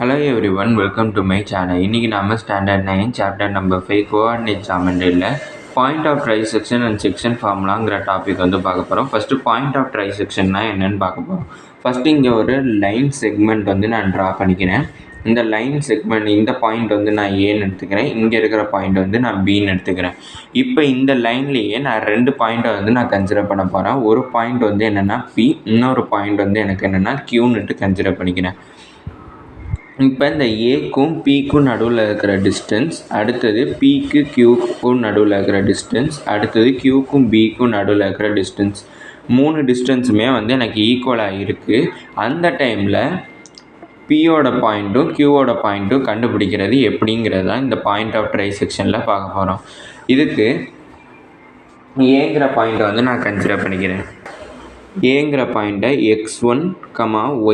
Hello everyone, welcome to my channel. இன்னைக்கு நாம standard 9 chapter number 5 coordinate ஜாமெண்ட்ரியில் point of trisection and section ஃபார்முலாங்கிற topic பார்க்க போகிறோம். ஃபஸ்ட்டு பாயிண்ட் ஆஃப் ட்ரைசெக்ஷன்னா என்னென்னு பார்க்க போகிறோம். ஃபஸ்ட்டு இங்கே ஒரு லைன் செக்மெண்ட் நான் ட்ரா பண்ணிக்கிறேன். இந்த லைன் செக்மெண்ட் இந்த பாயிண்ட் நான் ஏன்னு எடுத்துக்கிறேன், இங்கே இருக்கிற பாயிண்ட் நான் பின்னு எடுத்துக்கிறேன். இப்போ இந்த லைன்லேயே நான் ரெண்டு பாயிண்ட்டை நான் கன்சிடர் பண்ண போகிறேன். ஒரு பாயிண்ட் என்னென்னா பி, இன்னொரு பாயிண்ட் எனக்கு என்னென்னா கியூன்னுட்டு கன்சிடர் பண்ணிக்கிறேன். இப்போ இந்த ஏக்கும் பிக்கும் நடுவில் இருக்கிற டிஸ்டன்ஸ், அடுத்தது பிக்கு கியூக்கும் நடுவில் இருக்கிற டிஸ்டன்ஸ், அடுத்தது கியூக்கும் பிக்கும் நடுவில் இருக்கிற டிஸ்டன்ஸ், மூணு டிஸ்டன்ஸுமே எனக்கு ஈக்குவலாக இருக்குது. அந்த டைமில் பியோட பாயிண்ட்டும் கியூவோட பாயிண்ட்டும் கண்டுபிடிக்கிறது எப்படிங்கிறது தான் இந்த பாயிண்ட் ஆஃப் ட்ரைசெக்ஷனில் பார்க்க போகிறோம். இதுக்கு ஏங்கிற பாயிண்ட்டை நான் கன்சிடர் பண்ணிக்கிறேன். ஏங்கிற பாயிண்ட்டை x1,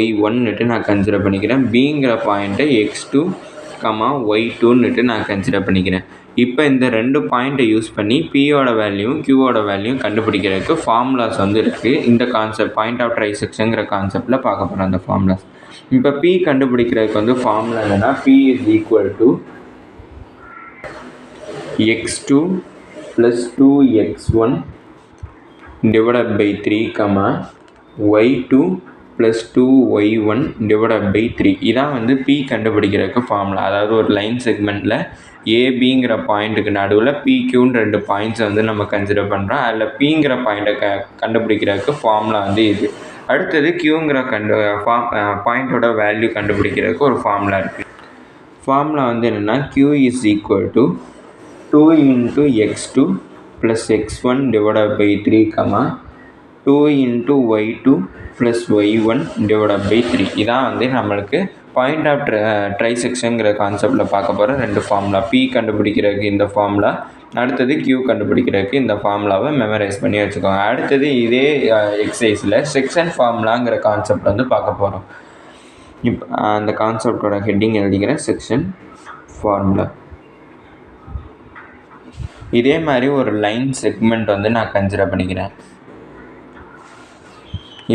y1ன்னுட்டு நான் கன்சிடர் பண்ணிக்கிறேன். பிங்கிற பாயிண்ட்டை x2, y2ன்னுட்டு நான் கன்சிடர் பண்ணிக்கிறேன். இப்போ இந்த ரெண்டு பாயிண்ட்டை யூஸ் பண்ணி பியோட வேல்யூவும் கியூவோட வேல்யூவும் கண்டுபிடிக்கிறதுக்கு ஃபார்முலாஸ் இருக்குது. இந்த கான்செப்ட் பாயிண்ட் ஆஃப் ட்ரைசெக்ஷனுங்கிற கான்செப்டில் பார்க்க போகிறோம் அந்த ஃபார்முலாஸ். இப்போ பி கண்டுபிடிக்கிறதுக்கு ஃபார்முலா என்னென்னா p = x2 + 2x1 divided by 3, y2 + 2y1 divided by 3. இதான் P கண்டுபிடிக்கிறதுக்கு ஃபார்முலா. அதாவது ஒரு லைன் செக்மெண்ட்டில் ஏபிங்கிற பாயிண்ட்டுக்கு நடுவில் பிக்யூன்னு ரெண்டு பாயிண்ட்ஸை நம்ம கன்சிடர் பண்ணுறோம். அதில் பிங்கிற பாயிண்ட்டை கண்டுபிடிக்கிறதுக்கு ஃபார்முலா இது. அடுத்தது கியூங்கிற பாயிண்ட்டோட வேல்யூ கண்டுபிடிக்கிறதுக்கு ஒரு ஃபார்முலா இருக்குது. ஃபார்முலா என்னென்னா q = 2 × x2 + x1 divided by 3, 2 × y2 + y1 divided by 3. இதான் நம்மளுக்கு பாயிண்ட் ஆஃப் ட்ரைசெக்ஷனுங்கிற கான்செப்டில் பார்க்க போகிற ரெண்டு ஃபார்முலா. பி கண்டுபிடிக்கிறதுக்கு இந்த ஃபார்முலா, அடுத்தது கியூ கண்டுபிடிக்கிறதுக்கு இந்த ஃபார்முலாவை மெமரைஸ் பண்ணி வச்சுக்கோங்க. அடுத்தது இதே எக்ஸசைஸில் செக்ஷன் ஃபார்முலாங்கிற கான்செப்ட் பார்க்க போகிறோம். இப்போ அந்த கான்செப்டோட ஹெட்டிங் எழுதிக்கிறேன், செக்ஷன் ஃபார்முலா. இதே மாதிரி ஒரு லைன் செக்மெண்ட் நான் கன்சிடர் பண்ணிக்கிறேன்.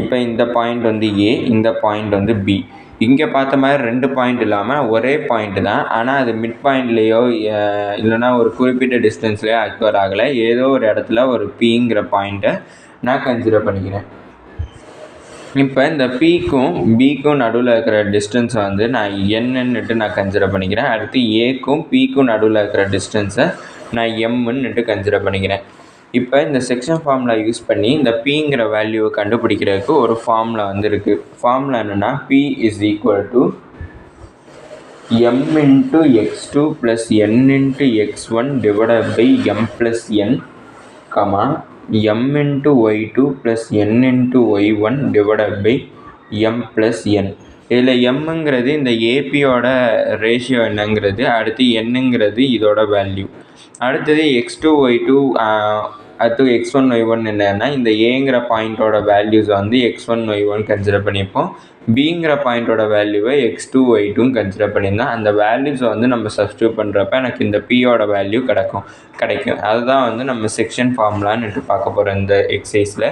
இப்போ இந்த பாயிண்ட் ஏ, இந்த பாயிண்ட் பி. இங்கே பார்த்த மாதிரி ரெண்டு பாயிண்ட் இல்லாமல் ஒரே பாயிண்ட் தான், ஆனால் அது மிட் பாயிண்ட்லேயோ இல்லைனா ஒரு குறிப்பிட்ட டிஸ்டன்ஸ்லேயோ அக்வர் ஆகலை. ஏதோ ஒரு இடத்துல ஒரு பிங்கிற பாயிண்ட்டை நான் கன்சிடர் பண்ணிக்கிறேன். இப்போ இந்த பிக்கும் பிக்கும் நடுவில் இருக்கிற டிஸ்டன்ஸை நான் என்னன்னுட்டு நான் கன்சிடர் பண்ணிக்கிறேன். அடுத்து ஏக்கும் பிக்கும் நடுவில் இருக்கிற டிஸ்டன்ஸை நான் எம்முன்னுட்டு கன்சிடர் பண்ணிக்கிறேன். இப்போ இந்த செக்ஷன் ஃபார்முலா யூஸ் பண்ணி இந்த பிங்கிற வேல்யூவை கண்டுபிடிக்கிறதுக்கு ஒரு ஃபார்முலா இருக்குது. ஃபார்முலா என்னென்னா p = m × x2 + n × x1 divided by m + n, m × y2 + n × y1 divided by m + n. இதில் எம்ங்கிறது இந்த ஏபியோட ரேஷியோ என்னங்கிறது, அடுத்து என்னங்கிறது இதோட வேல்யூ, அடுத்தது x2 y2 அடுத்து x1 y1 என்னன்னா இந்த ஏங்கிற பாயிண்ட்டோட வேல்யூஸ் x1 y1 கன்சிடர் பண்ணியிருப்போம். பிங்கிற பாயிண்ட்டோட வேல்யூவை x2 y2 கன்சிடர் பண்ணியிருந்தோம். அந்த வேல்யூஸை நம்ம சப்ஸ்டியூட் பண்ணுறப்ப எனக்கு இந்த பியோட வேல்யூ கிடைக்கும். அதுதான் நம்ம செக்ஷன் ஃபார்முலான்னு பார்க்க போகிறோம் இந்த எக்ஸசைஸில்.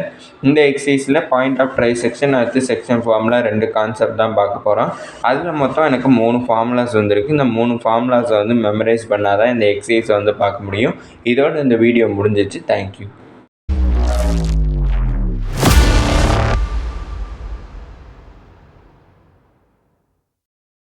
இந்த எக்ஸசைஸில் பாயிண்ட் ஆஃப் ட்ரைசெக்ஷன் அடுத்து செக்ஷன் ஃபார்முலா ரெண்டு கான்செப்ட் தான் பார்க்க போகிறோம். அதில் மொத்தம் எனக்கு 3 ஃபார்முலாஸ் இருக்குது. இந்த 3 ஃபார்முலாஸை மெமரைஸ் பண்ணால் தான் இந்த எக்ஸசைஸை பார்க்க முடியும். இதோட இந்த வீடியோ முடிஞ்சிச்சு. தேங்க்யூ.